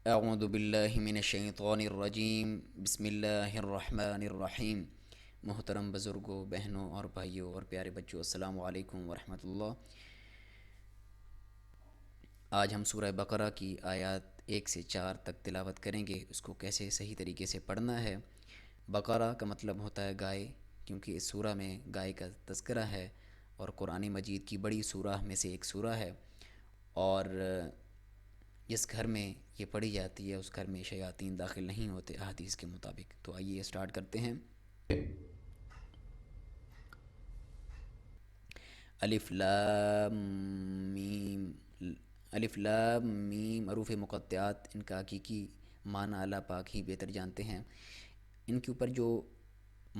اعوذ باللہ من الشیطان الرجیم بسم اللہ الرحمن الرحیم۔ محترم بزرگوں، بہنوں اور بھائیوں اور پیارے بچوں، السلام علیکم ورحمۃ اللہ۔ آج ہم سورہ بقرہ کی آیات 1 سے 4 تک تلاوت کریں گے۔ اس کو کیسے صحیح طریقے سے پڑھنا ہے۔ بقرہ کا مطلب ہوتا ہے گائے، کیونکہ اس سورہ میں گائے کا تذکرہ ہے اور قرآن مجید کی بڑی سورہ میں سے ایک سورہ ہے، اور جس گھر میں یہ پڑھی جاتی ہے اس گھر میں شیاطین داخل نہیں ہوتے احادیث کے مطابق۔ تو آئیے اسٹارٹ کرتے ہیں۔ الف لام میم۔ الف لام میم حروف مقطعات، ان کا حقیقی معنی اللہ پاک ہی بہتر جانتے ہیں۔ ان کے اوپر جو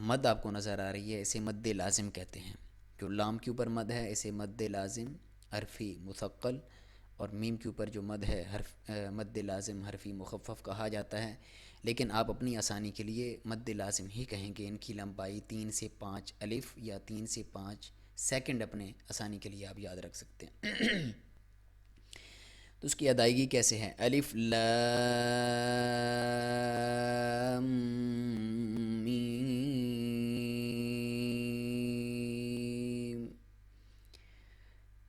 مد آپ کو نظر آ رہی ہے اسے مد لازم کہتے ہیں۔ جو لام کے اوپر مد ہے اسے مد لازم حرفی مثقل، اور میم کے اوپر جو مد ہے مد لازم حرفی مخفف کہا جاتا ہے، لیکن آپ اپنی آسانی کے لیے مد لازم ہی کہیں گے۔ ان کی لمبائی 3 سے 5 الف یا 3 سے 5 سیکنڈ اپنے آسانی کے لیے آپ یاد رکھ سکتے ہیں۔ تو اس کی ادائیگی کیسے ہے؟ الف لام میم۔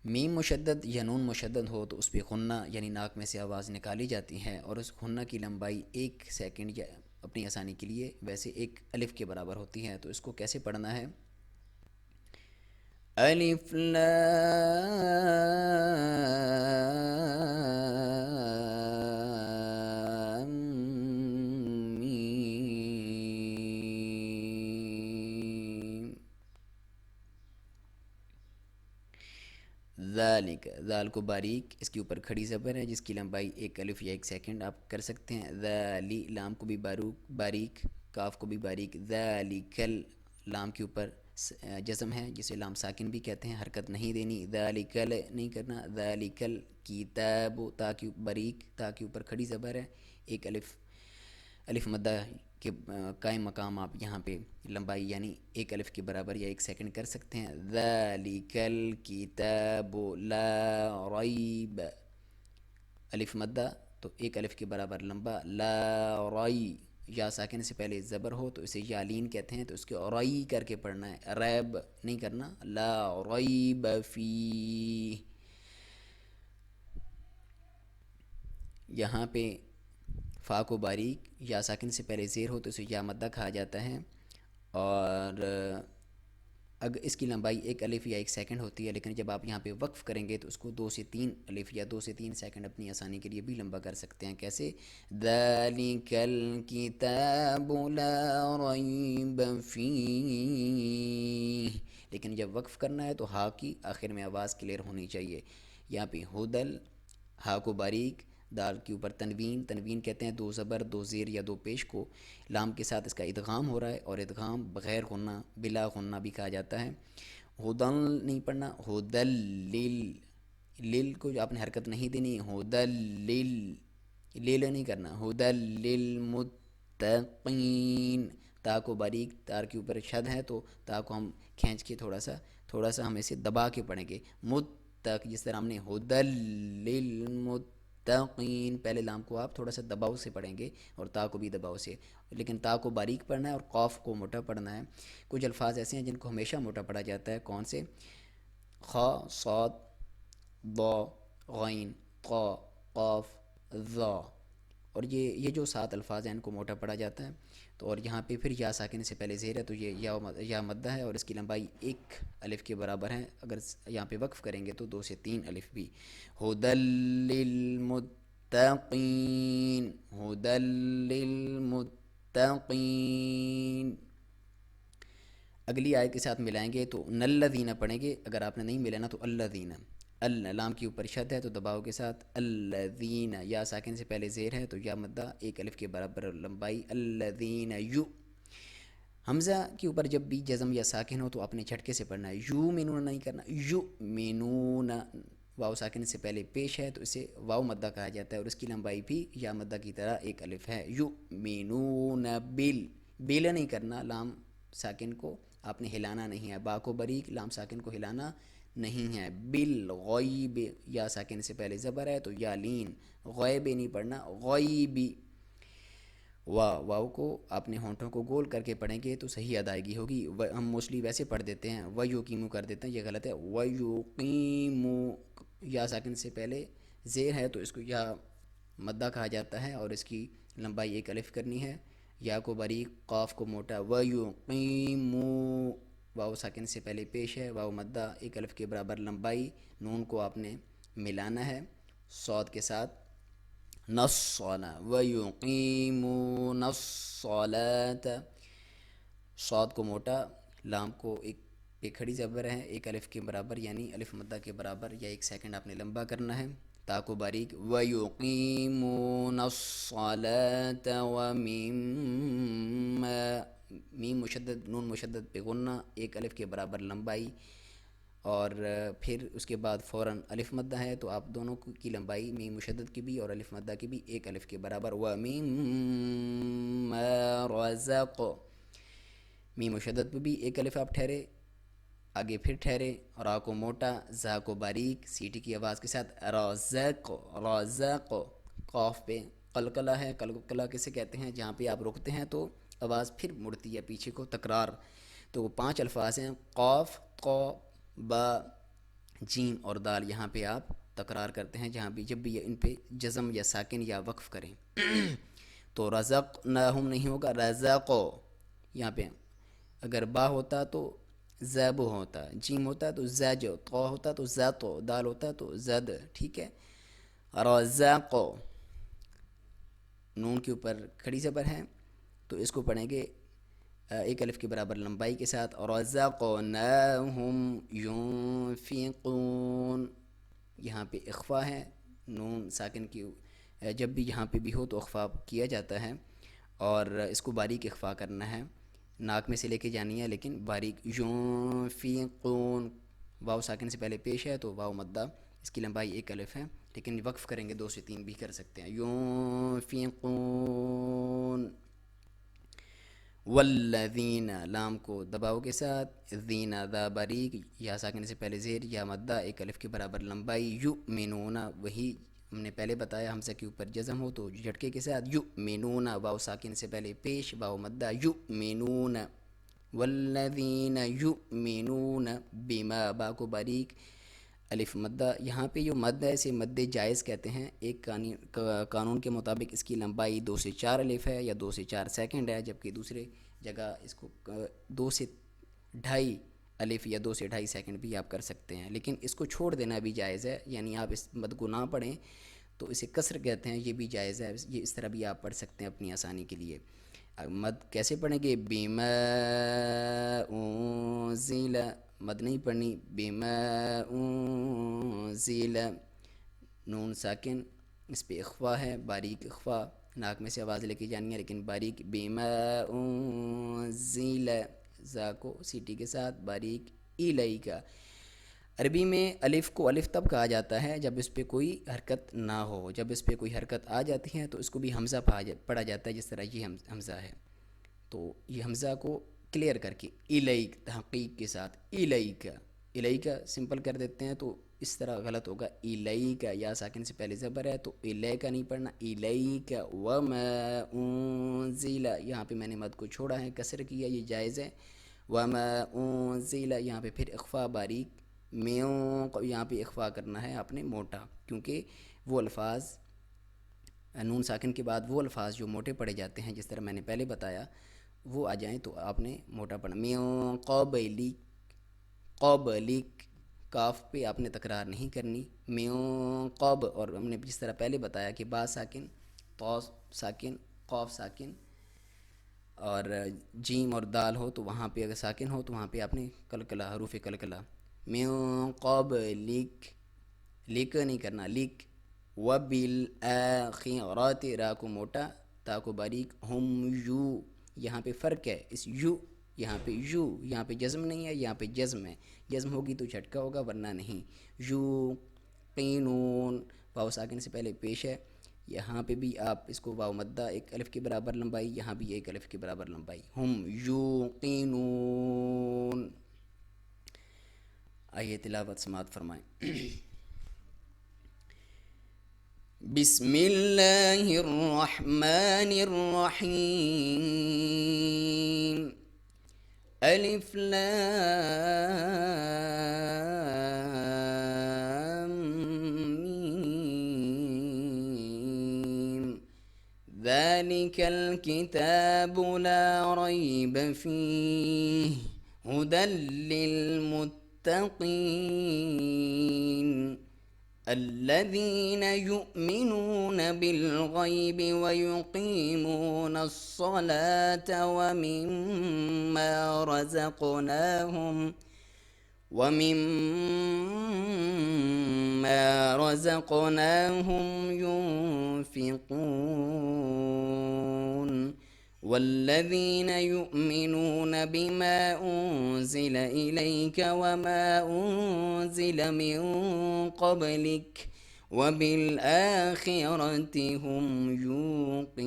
میم مشدد یا نون مشدد ہو تو اس پہ غنہ یعنی ناک میں سے آواز نکالی جاتی ہے، اور اس غنہ کی لمبائی 1 سیکنڈ یا اپنی آسانی کے لیے ویسے 1 الف کے برابر ہوتی ہے۔ تو اس کو کیسے پڑھنا ہے؟ الف لام میم۔ ذالک، ذال کو باریک، اس کے اوپر کھڑی زبر ہے جس کی لمبائی 1 الف یا 1 سیکنڈ آپ کر سکتے ہیں۔ ذالی، لام کو بھی باریک، کاف کو بھی باریک۔ ذالکل، لام کے اوپر جزم ہے جسے لام ساکن بھی کہتے ہیں، حرکت نہیں دینی۔ ذالکل نہیں کرنا۔ ذالکل کتاب، تا کے باریک، تا کے اوپر کھڑی زبر ہے، 1 الف مدہ کے قائم مقام آپ یہاں پہ لمبائی یعنی 1 الف کے برابر یا 1 سیکنڈ کر سکتے ہیں۔ ذالک الکتاب لا ریب، الف مدہ تو 1 الف کے برابر لمبا، لا ری، یا ساکن سے پہلے زبر ہو تو اسے یالین کہتے ہیں، تو اس کے ری کر کے پڑھنا ہے، ریب نہیں کرنا۔ لا ریب فی، یہاں پہ فا کو باریک، یا ساکن سے پہلے زیر ہو تو اسے یا مدہ کہا جاتا ہے، اور اگر اس کی لمبائی 1 الف یا 1 سیکنڈ ہوتی ہے، لیکن جب آپ یہاں پہ وقف کریں گے تو اس کو 2 سے 3 الف یا 2 سے 3 سیکنڈ اپنی آسانی کے لیے بھی لمبا کر سکتے ہیں۔ کیسے؟ ذَلِكَ الْكِتَابُ لَا رَيْبَ فِيهِ، لیکن جب وقف کرنا ہے تو ہا کی آخر میں آواز کلیئر ہونی چاہیے۔ یہاں پہ ہدل، ہا کو باریک، دال کے اوپر تنوین، تنوین کہتے ہیں 2 زبر 2 زیر یا 2 پیش کو، لام کے ساتھ اس کا ادغام ہو رہا ہے، اور ادغام بغیر غنہ بلا غنہ بھی کہا جاتا ہے۔ ہدل نہیں پڑھنا، ہدل لل، لل کو جو آپ نے حرکت نہیں دینی، ہدل لل، لل نہیں کرنا، ہدل للمتقین، تا کو باریک، تار کے اوپر شد ہے تو تا کو ہم کھینچ کے تھوڑا سا ہم اسے دبا کے پڑھیں گے، متق، جس طرح ہم نے ہدل للمتقین، پہلے لام کو آپ تھوڑا سا دباؤ سے پڑھیں گے اور تا کو بھی دباؤ سے، لیکن تا کو باریک پڑھنا ہے اور قاف کو موٹا پڑھنا ہے۔ کچھ الفاظ ایسے ہیں جن کو ہمیشہ موٹا پڑھا جاتا ہے، کون سے؟ خا، صاد، ضا، غین، قا، قاف، ذا، اور یہ جو 7 الفاظ ہیں ان کو موٹا پڑھا جاتا ہے۔ تو اور یہاں پہ پھر یا ساکن سے پہلے زیر ہے تو یہ یا مدہ ہے، اور اس کی لمبائی 1 الف کے برابر ہے، اگر یہاں پہ وقف کریں گے تو 2 سے 3 الف بھی۔ ہدل للمتقین، ہدل للمتقین۔ اگلی آیت کے ساتھ ملائیں گے تو نلذین پڑھیں گے، اگر آپ نے نہیں ملانا تو الذین، لام کے اوپر شد ہے تو دباؤ کے ساتھ الذین، یا ساکن سے پہلے زیر ہے تو یا مدہ 1 الف کے برابر لمبائی، الذین یو، حمزہ کے اوپر جب بھی جزم یا ساکن ہو تو آپ نے جھٹکے سے پڑھنا ہے، یو مینون نہیں کرنا، یو مینون، واؤ ساکن سے پہلے پیش ہے تو اسے واؤ مدہ کہا جاتا ہے، اور اس کی لمبائی بھی یا مدہ کی طرح 1 الف ہے۔ یو مینون بل، بل نہیں کرنا، لام ساکن کو آپ نے ہلانا نہیں ہے، با کو باریک، لام ساکن کو ہلانا نہیں ہے، بالغیب یا ساکن سے پہلے زبر ہے تو یا لین، غیب نہیں پڑھنا، غیبی. واو کو آپ نے ہونٹوں کو گول کر کے پڑھیں گے تو صحیح ادائیگی ہوگی. ہم موسٹلی ویسے پڑھ دیتے ہیں ویوقیمو کر دیتے ہیں، یہ غلط ہے. ویوقیمو یا ساکن سے پہلے زیر ہے تو اس کو یا مدہ کہا جاتا ہے اور اس کی لمبائی ایک الف کرنی ہے. یا کو باریک، قاف کو موٹا. ویوقیمو واو ساکن سے پہلے پیش ہے، واو مدہ ایک الف کے برابر لمبائی. نون کو آپ نے ملانا ہے صاد کے ساتھ. نصنا ویقیمون الصلاة، صاد کو موٹا، لام کو ایک کھڑی زبر ہے ایک الف کے برابر یعنی الف مدہ کے برابر یا ایک سیکنڈ آپ نے لمبا کرنا ہے. تا کو باریک. ویقیمون الصلاة ومما، میم مشدد نون مشدد پہ غنہ ایک الف کے برابر لمبائی، اور پھر اس کے بعد فوراً الف مدہ ہے تو آپ دونوں کی لمبائی میم مشدد کی بھی اور الف مدہ کی بھی ایک الف کے برابر. وَمِمَّا رَزَقْ، میم مشدد پہ بھی ایک الف آپ ٹھہرے، آگے پھر ٹھہرے. را کو موٹا، زا کو باریک، سیٹی کی آواز کے ساتھ. رازق، رازق. قاف پہ قلقلہ ہے، قلقلہ کسے کہتے ہیں جہاں پہ آپ رکتے ہیں تو آواز پھر مڑتی ہے پیچھے کو، تکرار. تو وہ 5 الفاظ ہیں، قاف، قا، با، جیم اور دال. یہاں پہ آپ تکرار کرتے ہیں جہاں بھی جب بھی ان پہ جزم یا ساکن یا وقف کریں. تو رزق نہم نہیں ہوگا، رزقو. یہاں پہ اگر با ہوتا تو زیبو ہوتا، جیم ہوتا تو زج، طا ہوتا تو زاتو، دال ہوتا تو زد. ٹھیک ہے. رزقو، نون کے اوپر کھڑی زبر ہے تو اس کو پڑھیں گے ایک الف کے برابر لمبائی کے ساتھ. رزقناہم ينفقون، یہاں پہ اخفا ہے، نون ساکن کی جب بھی یہاں پہ بھی ہو تو اخفا کیا جاتا ہے اور اس کو باریک اخفا کرنا ہے، ناک میں سے لے کے جانی ہے لیکن باریک. ينفقون، واو ساکن سے پہلے پیش ہے تو واو مدہ، اس کی لمبائی ایک الف ہے لیکن وقف کریں گے 2 سے 3 بھی کر سکتے ہیں. ينفقون. والذین، لام کو دباؤ کے ساتھ، ذین ذا باریک، یا ساکن سے پہلے زیر یا مدہ ایک الف کے برابر لمبائی. یؤمنون، وہی ہم نے پہلے بتایا حمزہ کے اوپر جزم ہو تو جھٹکے کے ساتھ. یؤمنون، واو ساکن سے پہلے پیش، واو مدہ. یؤمنون. والذین یؤمنون بما، با کو باریک، الف مدہ. یہاں پہ جو مد ہے اسے مد جائز کہتے ہیں. ایک قانون کے مطابق اس کی لمبائی 2 سے 4 الف ہے یا 2 سے 4 سیکنڈ ہے، جبکہ دوسرے جگہ اس کو 2 سے 2.5 الف یا 2 سے 2.5 سیکنڈ بھی آپ کر سکتے ہیں. لیکن اس کو چھوڑ دینا بھی جائز ہے، یعنی آپ اس مد کو نہ پڑھیں تو اسے کسر کہتے ہیں، یہ بھی جائز ہے. یہ اس طرح بھی آپ پڑھ سکتے ہیں اپنی آسانی کے لیے. مد کیسے پڑھیں گے؟ بما انزل، مد نہیں پڑھنی. بما انزل، نون ساکن، اس پہ اخفا ہے، باریک اخفا، ناک میں سے آواز لے کے جانی ہے لیکن باریک. بما انزل، زا کو سیٹی کے ساتھ باریک. الیکا، عربی میں الف کو الف تب کہا جاتا ہے جب اس پہ کوئی حرکت نہ ہو. جب اس پہ کوئی حرکت آ جاتی ہے تو اس کو بھی حمزہ پڑھا جاتا ہے، جس طرح یہ حمزہ ہے. تو یہ حمزہ کو کلیئر کر کے الیک، تحقیق کے ساتھ. الیکا، الیکا سمپل کر دیتے ہیں تو اس طرح غلط ہوگا. الیکا، یا ساکن سے پہلے زبر ہے تو الیکا نہیں پڑھنا، الیکا. وما انزل، یہاں پہ میں نے مد کو چھوڑا ہے، کسر کیا، یہ جائز ہے. وما انزل، یہاں پہ پھر اخفا باریک. یہاں پہ اخفا کرنا ہے آپ نے موٹا، کیونکہ وہ الفاظ نون ساکن کے بعد وہ الفاظ جو موٹے پڑھے جاتے ہیں جس طرح میں نے پہلے بتایا وہ آ جائیں تو آپ نے موٹا پڑھنا. من قبلک، قبلک، کاف پہ آپ نے تکرار نہیں کرنی. من قب، اور ہم نے جس طرح پہلے بتایا کہ با ساکن، طا ساکن، قاف ساکن اور جیم اور دال ہو تو وہاں پہ اگر ساکن ہو تو وہاں پہ آپ نے قلقلہ، حروف قلقلہ. من قبلک، لک نہیں کرنا، لک. وبالآخرۃ، را کو موٹا، تا کو باریک. ہم یو، یہاں پہ فرق ہے، اس یو، یہاں پہ یو، یہاں پہ جزم نہیں ہے، یہاں پہ جزم ہے. جزم ہوگی تو جھٹکا ہوگا ورنہ نہیں. یو قینون، واو ساکن سے پہلے پیش ہے، یہاں پہ بھی آپ اس کو واو مدہ ایک الف کے برابر لمبائی، یہاں بھی ایک الف کے برابر لمبائی. ہم یوقینون. آئیے تلاوت سماعت فرمائیں۔ بسم اللہ الرحمن الرحیم، الف لام میم، ذالک الکتاب لا ریب فیہ ہدی للمتقین الذین یؤمنون بالغیب ویقیمون الصلاة ومما رزقناهم ينفقون والذین یؤمنون بما انزل الیک وما انزل من قبلک وبالآخرة هم یوقنون۔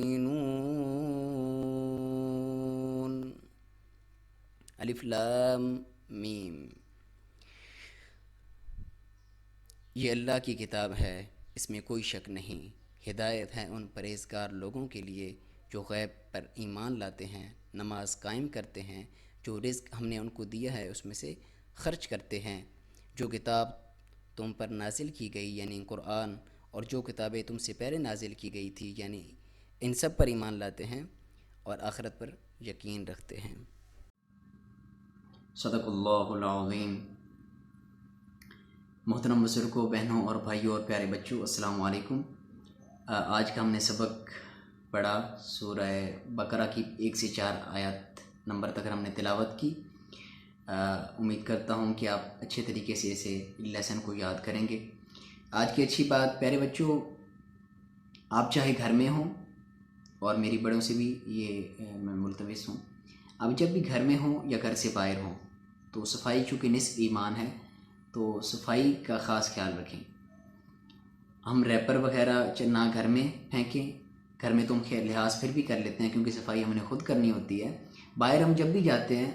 الف لام میم، یہ اللہ کی کتاب ہے، اس میں کوئی شک نہیں، ہدایت ہے ان پرہیزگار لوگوں کے لیے جو غیب پر ایمان لاتے ہیں، نماز قائم کرتے ہیں، جو رزق ہم نے ان کو دیا ہے اس میں سے خرچ کرتے ہیں، جو کتاب تم پر نازل کی گئی یعنی قرآن اور جو کتابیں تم سے پہلے نازل کی گئی تھی یعنی ان سب پر ایمان لاتے ہیں اور آخرت پر یقین رکھتے ہیں۔ صدق اللہ العظیم۔ محترم بزرگوں، بہنوں اور بھائیوں اور پیارے بچوں، السلام علیکم۔ آج کا ہم نے سبق پڑھا سورہ بقرہ کی 1 سے 4 آیات نمبر تک ہم نے تلاوت کی۔ امید کرتا ہوں کہ آپ اچھے طریقے سے اسے لیسن کو یاد کریں گے۔ آج کی اچھی بات پیارے بچوں، آپ چاہے گھر میں ہوں، اور میری بڑوں سے بھی یہ میں ملتمس ہوں، آپ جب بھی گھر میں ہوں یا گھر سے باہر ہوں تو صفائی چونکہ نصف ایمان ہے تو صفائی کا خاص خیال رکھیں۔ ہم ریپر وغیرہ نہ گھر میں پھینکیں، گھر میں تو ہم لحاظ پھر بھی کر لیتے ہیں کیونکہ صفائی ہم نے خود کرنی ہوتی ہے۔ باہر ہم جب بھی جاتے ہیں،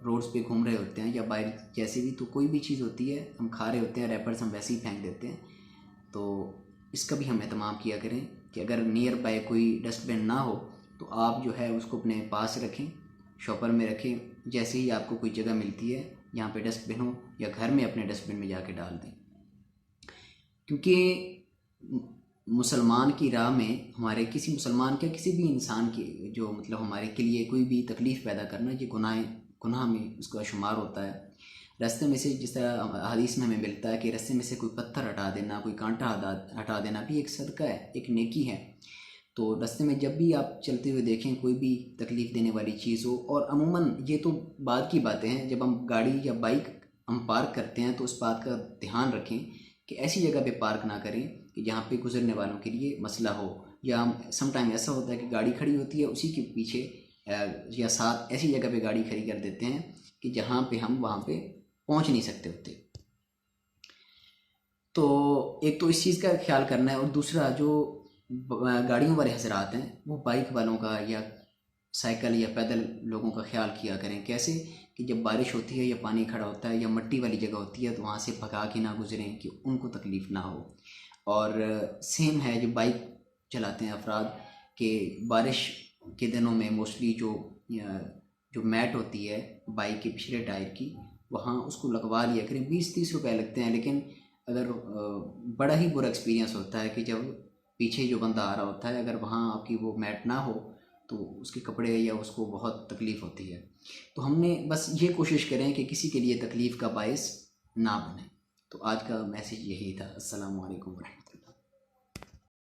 روڈز پہ گھوم رہے ہوتے ہیں یا باہر جیسے بھی، تو کوئی بھی چیز ہوتی ہے ہم کھا رہے ہوتے ہیں، ریپرز ہم ویسے ہی پھینک دیتے ہیں، تو اس کا بھی ہم اہتمام کیا کریں کہ اگر نیئر بائی کوئی ڈسٹ بن نہ ہو تو آپ جو ہے اس کو اپنے پاس رکھیں، شاپر میں رکھیں، جیسے ہی آپ کو کوئی جگہ ملتی ہے یہاں پہ ڈسٹ بن ہو یا گھر میں اپنے ڈسٹ بن میں جا کے ڈال دیں۔ کیونکہ مسلمان کی راہ میں ہمارے کسی مسلمان کے کسی بھی انسان کی جو مطلب ہمارے کے لیے کوئی بھی تکلیف پیدا کرنا، یہ گناہ میں اس کا شمار ہوتا ہے۔ راستے میں سے جس طرح حدیث میں ہمیں ملتا ہے کہ راستے میں سے کوئی پتھر ہٹا دینا، کوئی کانٹا ہٹا دینا بھی ایک صدقہ ہے، ایک نیکی ہے۔ تو راستے میں جب بھی آپ چلتے ہوئے دیکھیں کوئی بھی تکلیف دینے والی چیز ہو، اور عموماً یہ تو بعد کی باتیں ہیں، جب ہم گاڑی یا بائک ہم پارک کرتے ہیں تو اس بات کا دھیان رکھیں کہ ایسی جگہ پہ پارک نہ کریں کہ جہاں پہ گزرنے والوں کے لیے مسئلہ ہو، یا سم ٹائم ایسا ہوتا ہے کہ گاڑی کھڑی ہوتی ہے اسی کے پیچھے یا ساتھ ایسی جگہ پہ گاڑی کھڑی کر دیتے ہیں کہ جہاں پہ ہم وہاں پہ پہنچ نہیں سکتے ہوتے۔ تو ایک تو اس چیز کا خیال کرنا ہے، اور دوسرا جو گاڑیوں والے حضرات ہیں وہ بائک والوں کا یا سائیکل یا پیدل لوگوں کا خیال کیا کریں۔ کیسے کہ جب بارش ہوتی ہے یا پانی کھڑا ہوتا ہے یا مٹی والی جگہ ہوتی ہے تو وہاں سے بھگا کے نہ گزریں کہ ان کو تکلیف نہ ہو۔ اور سیم ہے جو بائک چلاتے ہیں افراد کہ بارش کے دنوں میں موسٹلی جو میٹ ہوتی ہے بائک کے پچھلے ٹائر کی، وہاں اس کو لگوا لیا کریں۔ 20-30 روپے لگتے ہیں، لیکن اگر بڑا ہی برا ایکسپیرینس ہوتا ہے کہ جب پیچھے جو بندہ آ رہا ہوتا ہے اگر وہاں آپ کی وہ میٹ نہ ہو تو اس کے کپڑے یا اس کو بہت تکلیف ہوتی ہے۔ تو ہم نے بس یہ کوشش کریں کہ کسی کے لیے تکلیف کا باعث نہ بنیں۔ تو آج کا میسیج یہی تھا۔ السلام علیکم ورحمۃ اللہ۔